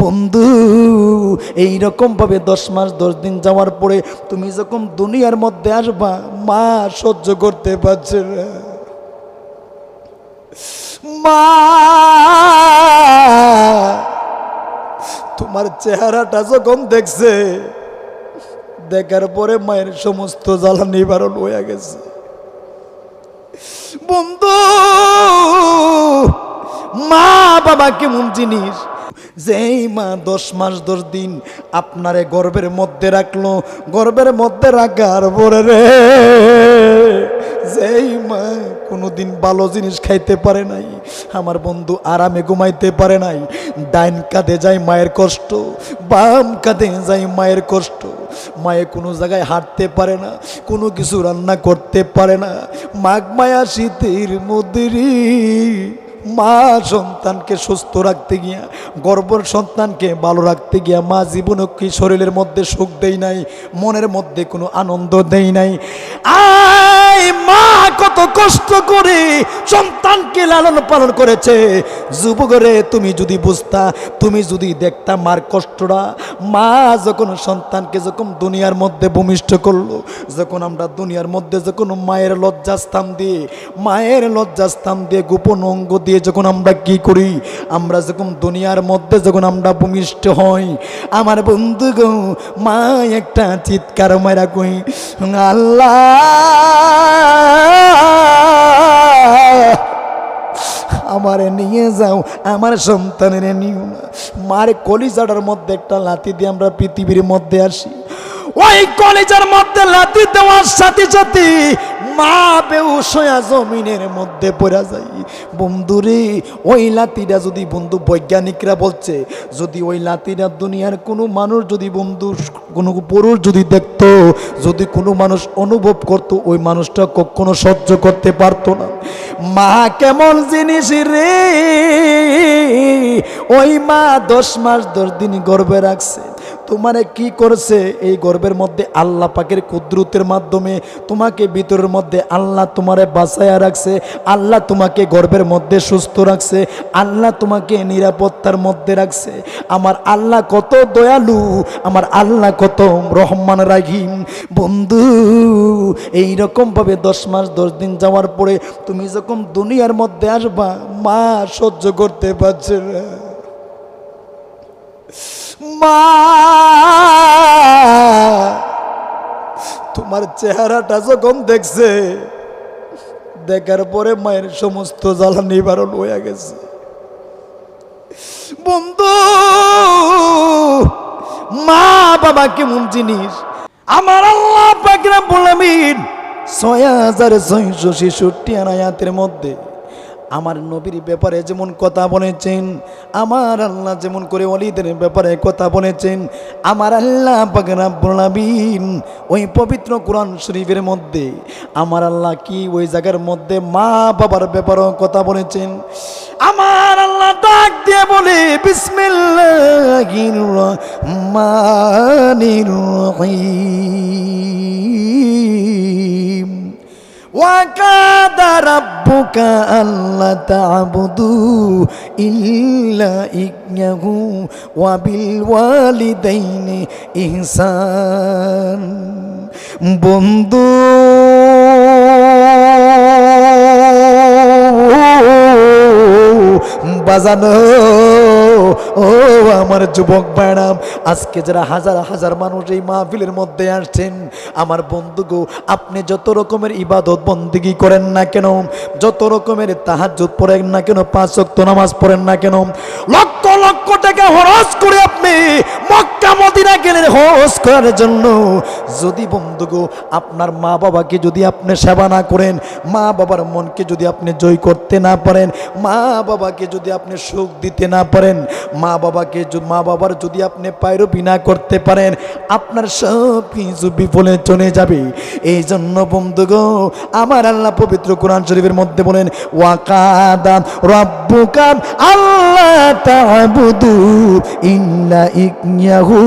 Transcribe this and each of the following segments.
বন্ধু এইরকম ভাবে 10 মাস 10 দিন যাওয়ার পরে তুমি যখন দুনিয়ার মধ্যে আসবা, মা সহ্য করতে পারছে না। মা তোমার চেহারাটা যখন দেখছে, দেখার পরে মায়ের সমস্ত জ্বালা নিবারণ হয়ে গেছে। বন্ধু মা বাবা কেমন জিনিস, যেই মা 10 মাস 10 দিন আপনারে গর্ভের মধ্যে রাখলো, গর্ভের মধ্যে রাখার পরে রে, যেই মা কোনোদিন ভালো জিনিস খাইতে পারে নাই, আমার বন্ধু আরামে ঘুমাইতে পারে নাই, ডাইন কাঁধে যায় মায়ের কষ্ট, বাম কাঁধে যায় মায়ের কষ্ট, মায়ে কোনো জায়গায় হাঁটতে পারে না, কোনো কিছু রান্না করতে পারে না, মাঘ মায়া শীতের মধ্যে মা সন্তানকে সুস্থ রাখতে গিয়া, গর্ভের সন্তানকে ভালো রাখতে গিয়া মা জীবনে কি শরীরের মধ্যে সুখ দেই নাই, মনের মধ্যে কোনো আনন্দ দেই নাই। আয় মা কত কষ্ট করে সন্তানকে লালন পালন করেছে। যুবকরে তুমি যদি বুঝতা, তুমি যদি দেখতা মার কষ্টটা, মা যখন সন্তানকে যখন দুনিয়ার মধ্যে ভূমিষ্ঠ করলো, যখন আমরা দুনিয়ার মধ্যে যখন মায়ের লজ্জাস্থান দিয়ে, মায়ের লজ্জাস্থান দিয়ে গোপন অঙ্গ দিয়ে যখন আমরা কি করি, আমরা যখন দুনিয়ার মধ্যে যখন আমরা ভূমিষ্ঠ হই, আমার বন্ধু গো, মা একটা চিৎকার মারা কই, আল্লাহ আমারে নিয়ে যাও, আমার সন্তানের নিও না। মার কলিজাটার মধ্যে একটা লাথি দিয়ে আমরা পৃথিবীর মধ্যে আসি, ওই কলিজার মধ্যে লাথি দেওয়ার সাথে সাথে মা বেহুশ হয়ে জমিনের মধ্যে পড়া যায়। বন্ধুরে ওই লাথিটা যদি, বন্ধু বৈজ্ঞানিকরা বলছে, যদি ওই লাথিটা দুনিয়ার কোনো মানুষ যদি, বন্ধু কোনো পুরুষ যদি দেখতো, যদি কোনো মানুষ অনুভব করতো, ওই মানুষটা কখনো সহ্য করতে পারতো না। মা কেমন জিনিস রে, ওই মা 10 মাস 10 দিন গর্ভে রাখছে, তোমারে কি করছে, এই গর্ভের মধ্যে আল্লাহ পাকের কুদরতের মাধ্যমে তোমাকে ভিতরের মধ্যে আল্লাহ তোমারে বাঁচায়া রাখছে, আল্লাহ তোমাকে গর্ভের মধ্যে সুস্থ রাখছে, আল্লাহ তোমাকে নিরাপত্তার মধ্যে রাখছে। আমার আল্লাহ কত দয়ালু, আমার আল্লাহ কত রহমান রাহিম। বন্ধু এইরকম ভাবে 10 মাস 10 দিন যাওয়ার পরে তুমি যখন দুনিয়ার মধ্যে আসবা, মা সহ্য করতে পারছে না। মা তোমার চেহারাটা যখন দেখছে, দেখার পরে মায়ের সমস্ত জ্বালা নিবারণ হয়ে গেছে। বন্ধু মা বাবা কেমন জিনিস, আমার আল্লাহ পাক রব্বুল আমিন 6666 আয়াতের মধ্যে আমার নবীর ব্যাপারে যেমন কথা বলেছেন, আমার আল্লাহ যেমন করে ওলিদের ব্যাপারে কথা বলেছেন, আমার আল্লাহ পাক রব্বুল আমিন ওই পবিত্র কোরআন শরীফের মধ্যে আমার আল্লাহ কি ওই জায়গার মধ্যে মা বাবার ব্যাপারেও কথা বলেছেন। আমার আল্লাহ ডাক দিয়ে বলে, বিসমিল্লাহির রহমানির রহিম, ওয়াকাদা রাব্বুকা আল্লা তা'বুদু ইল্লা ইয়্যাহু ওয়া বিল ওয়ালিদাইনি ইহসান। বন্ধু বাজানো, ও আমার যুবক ভাইরাম, আজকে যারা হাজার হাজার মানুষ এই মাহফিলের মধ্যে আসছেন, আমার বন্ধু গো, আপনি যত রকমের ইবাদত বন্দেগী করেন না কেন, যত রকমের তাহাজ্জুদ পড়েন না কেন, 5 ওয়াক্ত নামাজ পড়েন না কেন, লক্ষ লক্ষ টাকা খরচ করে আপনি মক্কা মদিনা গেলেন হজ করার জন্য, যদি বন্ধু গো আপনার মা বাবাকে যদি আপনি সেবা না করেন, মা বাবার মনকে যদি আপনি জয় করতে না পারেন, মা বাবাকে যদি আপনি সুখ দিতে না পারেন, মা বাবার যদি আপনি পায়রবি না করতে পারেন, আপনার সব কিছু বিফলে চলে যাবে। এই জন্য বন্ধু গো, আমার আল্লাহ পবিত্র কোরআন শরীফের মধ্যে বলেন, ওয়াকাদা রাব্বুকা আল্লা তা'বুদু ইল্লা ইয়্যাহু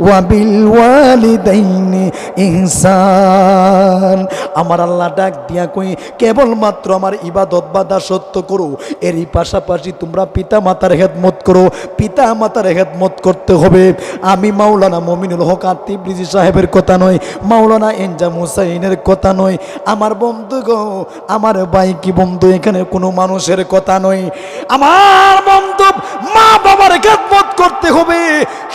ওয়া বিল ওয়ালিদাইনি ইহসান। আমার আল্লাহ ডাক দিয়া কই কেবলমাত্র আমার ইবাদত বা দাসত্ব করো, এরই পাশাপাশি তোমরা পিতা মাতার খেদমত করো। পিতা মাতার খেদমত করতে হবে। আমি মাওলানা মমিনুল হক আতিবরিজি সাহেবের কথা নয়, মাওলানা এনজাম হুসাইনের কথা নয়, আমার বন্ধু গো, আমার ভাই কি বন্ধু, এখানে কোনো মানুষের কথা নয়। আমার বন্ধু মা বাবার খেদমত করতে হবে।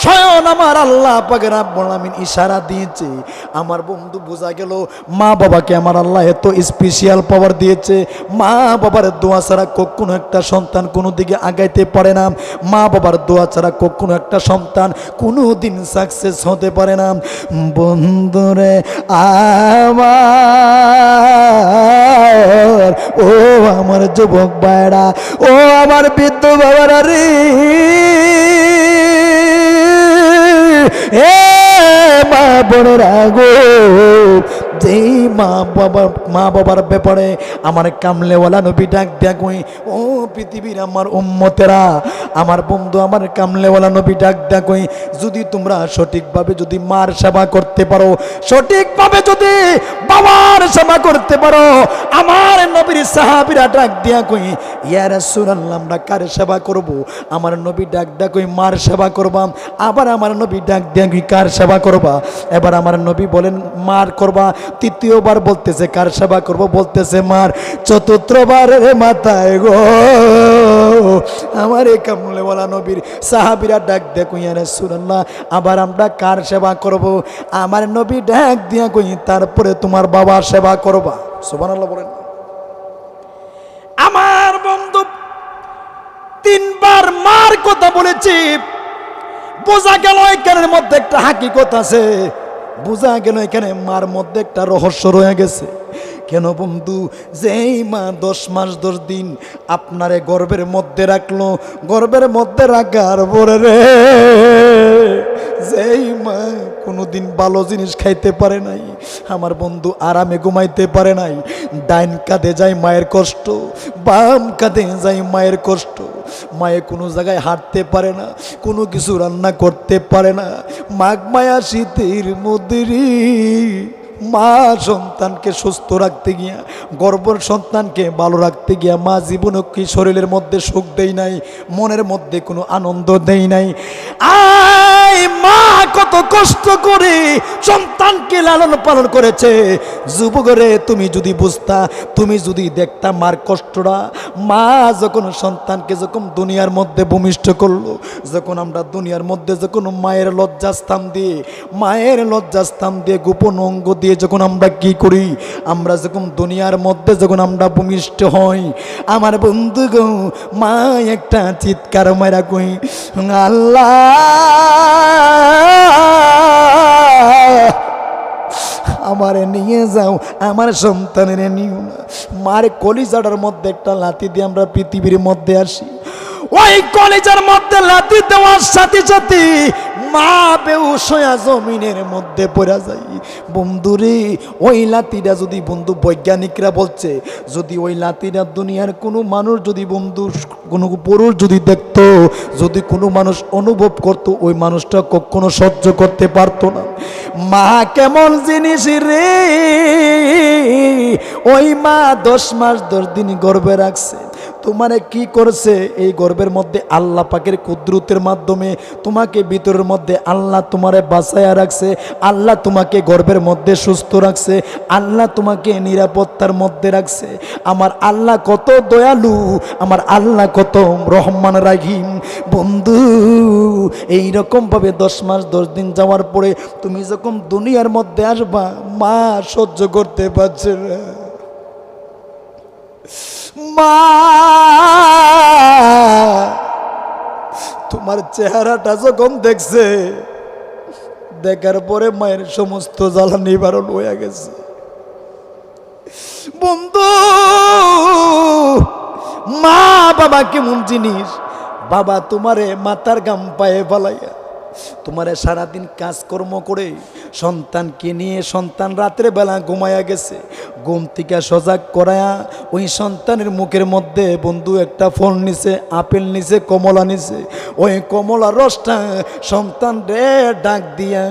স্বয়ং আমার আল্লাহ পাক রব্বুল আমিন ইশারা দিয়েছে। আমার বন্ধু বোঝা গেল মা বাবাকে আমার আল্লাহ এত স্পেশাল পাওয়ার দিয়েছে। মা বাবার দোয়া ছাড়া কখনো একটা সন্তান কোনো দিকে আগাইতে পারে না। মা বাবার দোয়া ছাড়া কখনো একটা সন্তান কোনো দিন সাকসেস হতে পারে না। বন্ধুরে আমার, ও আমার যুবক ভাইরা, ও আমার বৃদ্ধ বাবারা রে, এ মা বোনেরা গো, যেই মা বাবার ব্যাপারে আমার কামলেওয়ালা নবী ডাক দেখুই, ও পৃথিবীর আমার উম্মতেরা, আমার বন্ধু আমার কামলেওয়ালা নবী ডাক দেখুই, যদি তোমরা সঠিকভাবে যদি মার সেবা করতে পারো, সঠিকভাবে যদি বাবার সেবা করতে পারো, আমার নবীর সাহাবীরা ডাক দিয়া কই, ইয়া রাসূলুল্লাহ আমরা কার সেবা করব? আমার নবী ডাক দিয়া কই মার সেবা করবা। আবার আমার নবী ডাক দিয়া কই কার সেবা করবা? এবার আমার নবী বলেন মার করবা। তৃতীয়বার বলতেছে কার সেবা করব? বলতেছে মার। চতুর্থবারের মাথায় গো আমার এই কামলেওয়ালা নবীর সাহাবীরা ডাক দিয়া কই, ইয়া রাসূলুল্লাহ আবার আমরা কার সেবা করব? আমার নবী ডাক দিয়া কই তারপরে তোমার বাবার সেবা করবা। সুবহানাল্লাহ বলেন। আমার বন্ধু তিনবার মার কথা বলেছি। বোঝা গেল এখানের মধ্যে একটা হাকিকত আছে, বোঝা গেল এখানে মার মধ্যে একটা রহস্য রয়ে গেছে। কেন বন্ধু? যেই মা 10 মাস 10 দিন আপনারে গর্ভের মধ্যে রাখলো, গর্ভের মধ্যে রাখার পরে রে, যেই মা কোনোদিন ভালো জিনিস খাইতে পারে নাই, আমার বন্ধু আরামে ঘুমাইতে পারে নাই, ডাইন কাঁধে যায় মায়ের কষ্ট, বাম কাঁধে যায় মায়ের কষ্ট, মায়ে কোনো জায়গায় হাঁটতে পারে না, কোনো কিছু রান্না করতে পারে না, মাঘ মায়া শীতের মধ্যে মা সন্তানকে সুস্থ রাখতে গিয়া, গর্ভের সন্তানকে ভালো রাখতে গিয়া মা জীবনে কি শরীরের মধ্যে সুখ দেই নাই, মনের মধ্যে কোনো আনন্দ দেই নাই। আয় মা কত কষ্ট করে সন্তানকে লালন পালন করেছে। যুবকরে তুমি যদি বুঝতা, তুমি যদি দেখতা মার কষ্টটা, মা যখন সন্তানকে যখন দুনিয়ার মধ্যে ভূমিষ্ঠ করলো, যখন আমরা দুনিয়ার মধ্যে যখন মায়ের লজ্জাস্থান দিয়ে, মায়ের লজ্জাস্থান দিয়ে গোপন অঙ্গ দিয়ে যখন আমরা কি করি, আমরা যখন দুনিয়ার মধ্যে যখন আমরা ভূমিষ্ঠ হই, আমার বন্ধু গো মা একটা চিৎকার মারা কই, আল্লাহ আমারে নিয়ে যাও, আমার সন্তানের নিও না। মার কলিজাটার মধ্যে একটা লাথি দিয়ে আমরা পৃথিবীর মধ্যে আসি। ওই কলিজার মধ্যে লাথি দেওয়ার সাথে সাথে মা বেহুশ হয়ে জমিনের মধ্যে পড়ে যায়। বন্ধুরে ওই লাথিটা যদি বন্ধু বৈজ্ঞানিকরা বলছে, যদি ওই লাথিটা দুনিয়ার কোনো মানুষ যদি বন্ধু কোনো পুরুষ যদি দেখতো, যদি কোনো মানুষ অনুভব করতো, ওই মানুষটা কখনো সহ্য করতে পারতো না। মা কেমন জিনিস রে, ওই মা 10 মাস 10 দিন গর্ভে রাখছে, তোমারে কি করছে? এই গর্ভের মধ্যে আল্লাহ পাকের কুদরতের মাধ্যমে তোমাকে ভিতরের মধ্যে আল্লাহ তোমারে বাঁচায়া রাখছে, আল্লাহ তোমাকে গর্ভের মধ্যে সুস্থ রাখছে, আল্লাহ তোমাকে নিরাপত্তার মধ্যে রাখছে। আমার আল্লাহ কত দয়ালু, আমার আল্লাহ কত রহমান রাহিম। বন্ধু এইরকম ভাবে 10 মাস 10 দিন যাওয়ার পরে তুমি যখন দুনিয়ার মধ্যে আসবা, মা সহ্য করতে পারছে না। মা তোমার চেহারাটা যখন দেখছে, দেখার পরে মায়ের সমস্ত জ্বালা নিবারণ হয়ে গেছে। বন্ধু মা বাবা কেমন জিনিস? বাবা তোমারে মাথার গাম পায়ে ফেলাইয়া, তোমারে সারাদিন কাজকর্ম করে সন্তানকে নিয়ে, সন্তান রাত্রে বেলা ঘুমায়া গেছে, ঘুম থেকে সজাগ করায়া ওই সন্তানের মুখের মধ্যে বন্ধু একটা ফল নিছে, আপেল নিছে, কমলা নিছে। ওই কমলা রসটা সন্তান রে ডাক দিয়া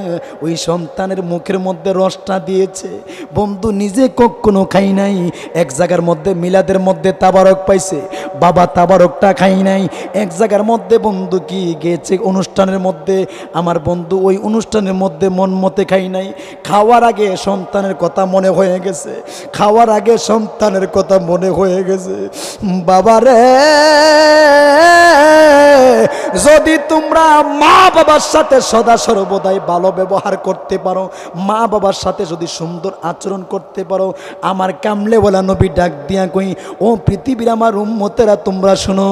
ওই সন্তানের মুখের মধ্যে রসটা দিয়েছে। বন্ধু নিজে কখনো খাই নাই, এক জায়গার মধ্যে মিলাদের মধ্যে তাবারক পাইছে, বাবা তাবারকটা খাই নাই। এক জায়গার মধ্যে বন্ধু কি গেছে অনুষ্ঠানের মধ্যে, আমার বন্ধু ওই অনুষ্ঠানের মধ্যে মন মতে খাই নাই। খাওয়ার আগে সন্তানের কথা মনে হয়ে গেছে, খাওয়ার আগে সন্তানের কথা মনে হয়ে গেছে। বাবারে যদি তোমরা মা বাবার সাথে সদা সর্বদাই ভালো ব্যবহার করতে পারো, মা বাবার সাথে যদি সুন্দর আচরণ করতে পারো, আমার কামলে বলা নবী ডাক দিয়া কই, ও পৃথিবীর আমার উম্মতেরা তোমরা শোনো,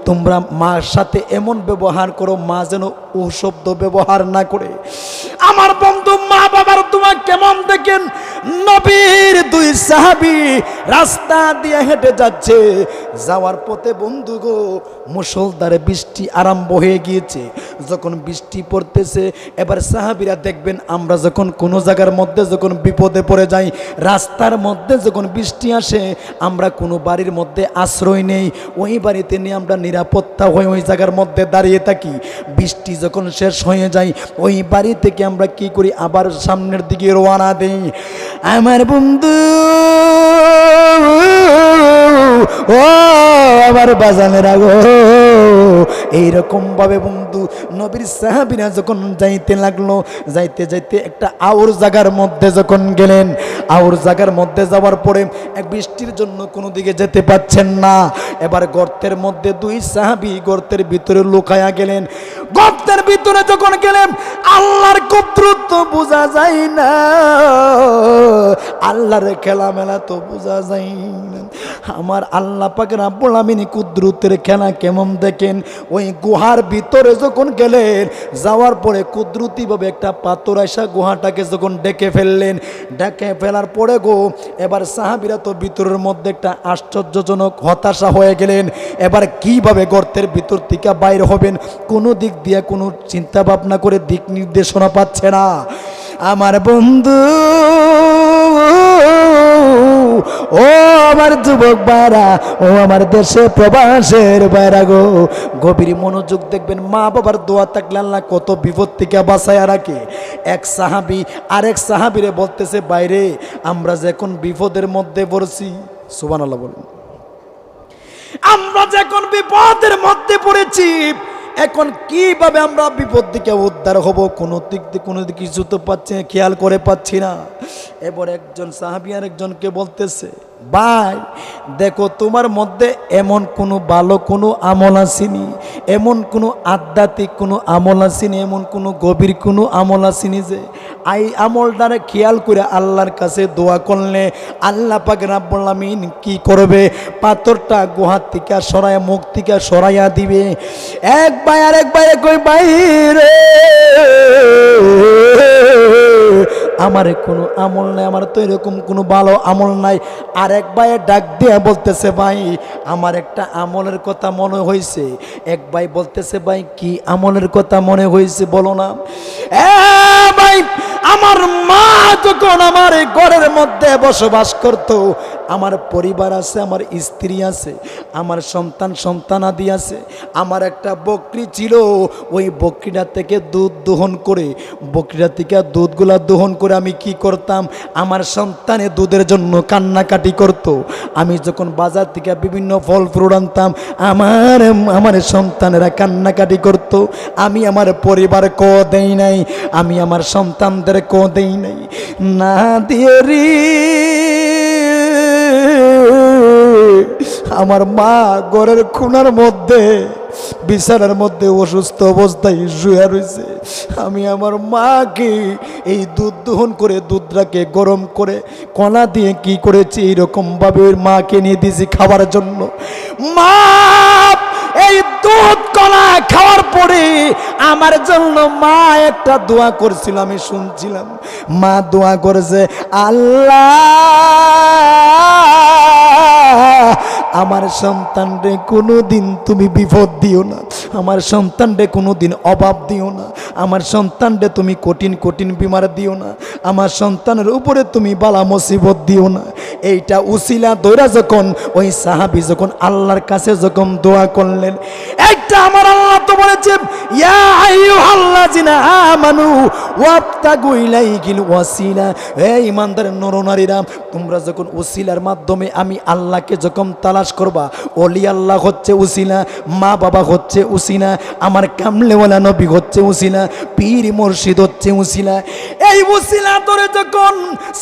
তোমরা মার সাথে এমন ব্যবহার করো মা যেন ও শব্দ ব্যবহার না করে। আমার বন্ধু মা বাবার তোমার কেমন দেখেন, নবীর দুই সাহাবী রাস্তা দিয়ে হেঁটে যাচ্ছে, যাওয়ার পথে বন্ধু গো মুষলধারে বৃষ্টি আরম্ভ হয়ে গিয়েছে। যখন বৃষ্টি পড়তেছে, এবার সাহাবীরা দেখবেন আমরা যখন কোনো জায়গার মধ্যে যখন বিপদে পড়ে যাই, রাস্তার মধ্যে যখন বৃষ্টি আসে, আমরা কোনো বাড়ির মধ্যে আশ্রয় নেই, ওই বাড়িতে নিয়ে আমরা নিরাপত্তা হয়ে ওই জায়গার মধ্যে দাঁড়িয়ে থাকি। বৃষ্টি যখন শেষ হয়ে যায়, ওই বাড়ি থেকে আমরা কি করি, আবার সামনের দিকে রওনা দেই। আমার বন্ধু ও আমার বাজানেরা গো, এইরকম ভাবে বন্ধু নবীর সাহাবীরা যখন যাইতে লাগলো, যাইতে যাইতে একটা আউর জায়গার মধ্যে যখন গেলেন, আউর জায়গার মধ্যে যাওয়ার পরে এক বৃষ্টির জন্য কোনো দিকে যেতে পারছেন না। এবার গর্তের মধ্যে দুই সাহাবী গর্তের ভিতরে লুকায়া গেলেন। গর্তের ভিতরে যখন গেলেন, আল্লাহর কুদরত তো বোঝা যায় না, আল্লাহর খেলা মেলা তো বোঝা যায় না। আমার আল্লাহ পাক রব্বুল আমিন কুদরতের খেলা কেমন দেখেন, ওই গুহার ভিতরে যখন গেলেন, যাওয়ার পরে কুদরতিভাবে একটা পাথর আসা গুহাটাকে যখন ডেকে ফেললেন, ডেকে ফেলার পরে গো এবার সাহাবীরা তো ভিতরের মধ্যে একটা আশ্চর্যজনক হতাশা হয়ে গেলেন। এবার কিভাবে গর্তের ভিতর থেকে বাইর হবেন, কোনো দিক দিয়ে কোনো চিন্তা ভাবনা করে দিক নির্দেশনা পাচ্ছে না। আমার বন্ধু ও আমার যুবক ভাইরা, ও আমার দেশে প্রবাসের ভাইরা গো, গভীর মনোযোগ দেখবেন। মা বাবার দোয়া থাকলে আল্লাহ কত বিপদ থেকে বাঁচায়া রাখে। এক সাহাবী আরেক সাহাবীরে বলতেছে, বাইরে আমরা যে এখন বিপদের মধ্যে পড়ছি, সুবহানাল্লাহ বলেন, আমরা যে এখন বিপদের মধ্যে পড়েছি, এখন কিভাবে আমরা বিপদ থেকে উদ্ধার হব, কোনো দিক দিয়ে কোনো দিক কিছু তো পাচ্ছি না, খেয়াল করে পাচ্ছি না। এবার একজন সাহাবী আরেকজনকে বলতেছে, ভাই দেখো তোমার মধ্যে এমন কোনো ভালো কোনো আমল আসেনি, এমন কোনো আধ্যাত্মিক কোনো আমল আসেনি, এমন কোনো গভীর কোনো আমল আসেনি যে এই আমলটারে খেয়াল করে আল্লাহর কাছে দোয়া করলে আল্লাহ পাক রব্বুল আমিন কি করবে, পাথরটা গুহার থেকে সরাইয়া, মুখ থেকে সরাইয়া দিবে। এক ভাই আরেক ভাইরে কই, ভাই রে আমার কোনো আমল নাই, আমার তো এরকম কোনো ভালো আমল নাই। আরেক ভাইয়ের ডাক দিয়ে বলতেছে, ভাই আমার একটা আমলের কথা মনে হয়েছে। এক ভাই বলতেছে, ভাই কি আমলের কথা মনে হয়েছে বলো না। ভাই আমার মা যখন আমার এই ঘরের মধ্যে বসবাস করত, আমার পরিবার আছে, আমার স্ত্রী আছে, আমার সন্তানাদি আছে, আমার একটা বকরি ছিল, ওই বকরিটা থেকে দুধ দোহন করে, বকরিটা থেকে দুধগুলা দোহন করে আমি কি করতাম, আমার সন্তানে দুধের জন্য কান্নাকাটি করত। আমি যখন বাজার থেকে বিভিন্ন ফল ফ্রুট আনতাম, আমার সন্তানেরা কান্নাকাটি করত। আমি আমার পরিবার ক দেই নাই, আমি আমার সন্তানদের ক দেই নাই, না দিয়ে আমার মা ঘরের খুনার মধ্যে বিছানার মধ্যে অসুস্থ অবস্থায় শুয়ে রয়েছে। আমি আমার মাকে এই দুধ দহন করে দুধটাকে গরম করে কলা দিয়ে কি করেছি, এরকম ভাবে ওই মাকে নিয়ে দিয়েছি খাওয়ার জন্য। মা এই দুধ কলা খাওয়ার পরে আমার জন্য মা একটা দোয়া করছিল, আমি শুনছিলাম। মা দোয়া করেছে, আল্লাহ আমার সন্তানরে কোনো দিন তুমি বিপদ দিও না, আমার সন্তানরে কোনো দিন অভাব দিও না, আমার সন্তানরে তুমি কঠিন কঠিন বিমার দিও না, আমার সন্তানের উপরে তুমি বালা মুসিবত দিও না। এইটা উসিলা দৌড়া যখন ওই সাহাবী যখন আল্লাহর কাছে যখন দোয়া করলেন, একটা আমার আল্লাহ তো বলেছে ইয়া আইয়ুহাল্লাযিনা আমানু ওয়াবতাগু ইলাইহিল ওয়াসিলা। হে ঈমানদার নরনারীরা, তোমরা যখন উসিলার মাধ্যমে আমি আল্লাহকে যখন তালাশ করবা, ওলি আল্লাহ হচ্ছে উসিলা, মা বাবা হচ্ছে উসিলা, আমার কামলেওয়ালা নবী হচ্ছে উসিলা, পীর মুর্শিদ হচ্ছে উসিলা। এই উসিলা ধরে যখন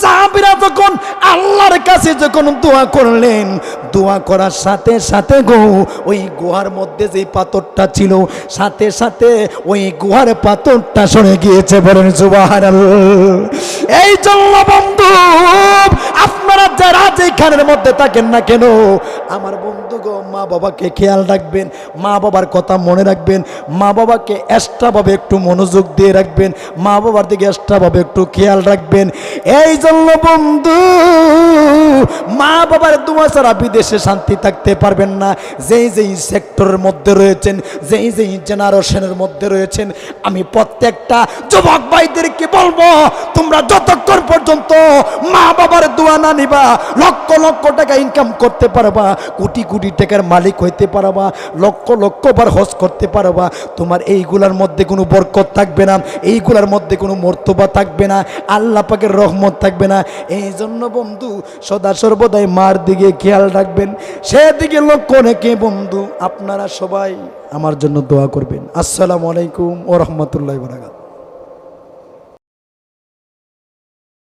সাহাবীরা যখন আল্লাহর কাছে যখন দোয়া করলেন, দোয়া করার সাথে সাথে ওই গুহার মধ্যে যে পাথরটা ছিল, সাথে সাথে ওই গুহার পাথরটা সরে গিয়েছে। বলেন সুবহানাল্লাহ। এই জন্য বন্ধু, আপনারা যারা যেখানের মধ্যে থাকেন না কেন, আমার বন্ধু গো, মা বাবাকে খেয়াল রাখবেন, মা বাবার কথা মনে রাখবেন, মা বাবাকে এক্সট্রাভাবে একটু মনোযোগ দিয়ে রাখবেন, মা বাবার দিকে এক্সট্রাভাবে একটু খেয়াল রাখবেন। এই জন্য বন্ধু, মা বাবার দোয়া ছাড়া বিদেশে শান্তি থাকতে পারবেন না। যেই যেই সেক্টরের মধ্যে রয়েছেন, যেই যেই জেনারেশনের মধ্যে রয়েছেন, আমি প্রত্যেকটা যুবক ভাইদেরকে বলবো, তোমরা যতক্ষণ পর্যন্ত মা বাবার দোয়া না নিবা, লক্ষ লক্ষ টাকা ইনকাম করতে পারবা, কোটি কোটি টাকার মালিক হইতে পারবা, লক্ষ লক্ষ বার হজ করতে পারবা, তোমার এইগুলার মধ্যে কোনো বরকত থাকবে না, এইগুলার মধ্যে কোনো মর্তবা থাকবে না, আল্লাহ পাকের রহমত থাকবে না। এই জন্য বন্ধু, সদা সর্বদাই মার দিকে খেয়াল রাখবেন, সেদিকে লক্ষ্য রেখে বন্ধু আপনারা সবাই আমার জন্য দোয়া করবেন। আসসালামু আলাইকুম ওয়া রাহমাতুল্লাহি ওয়া বারাকাতুহু।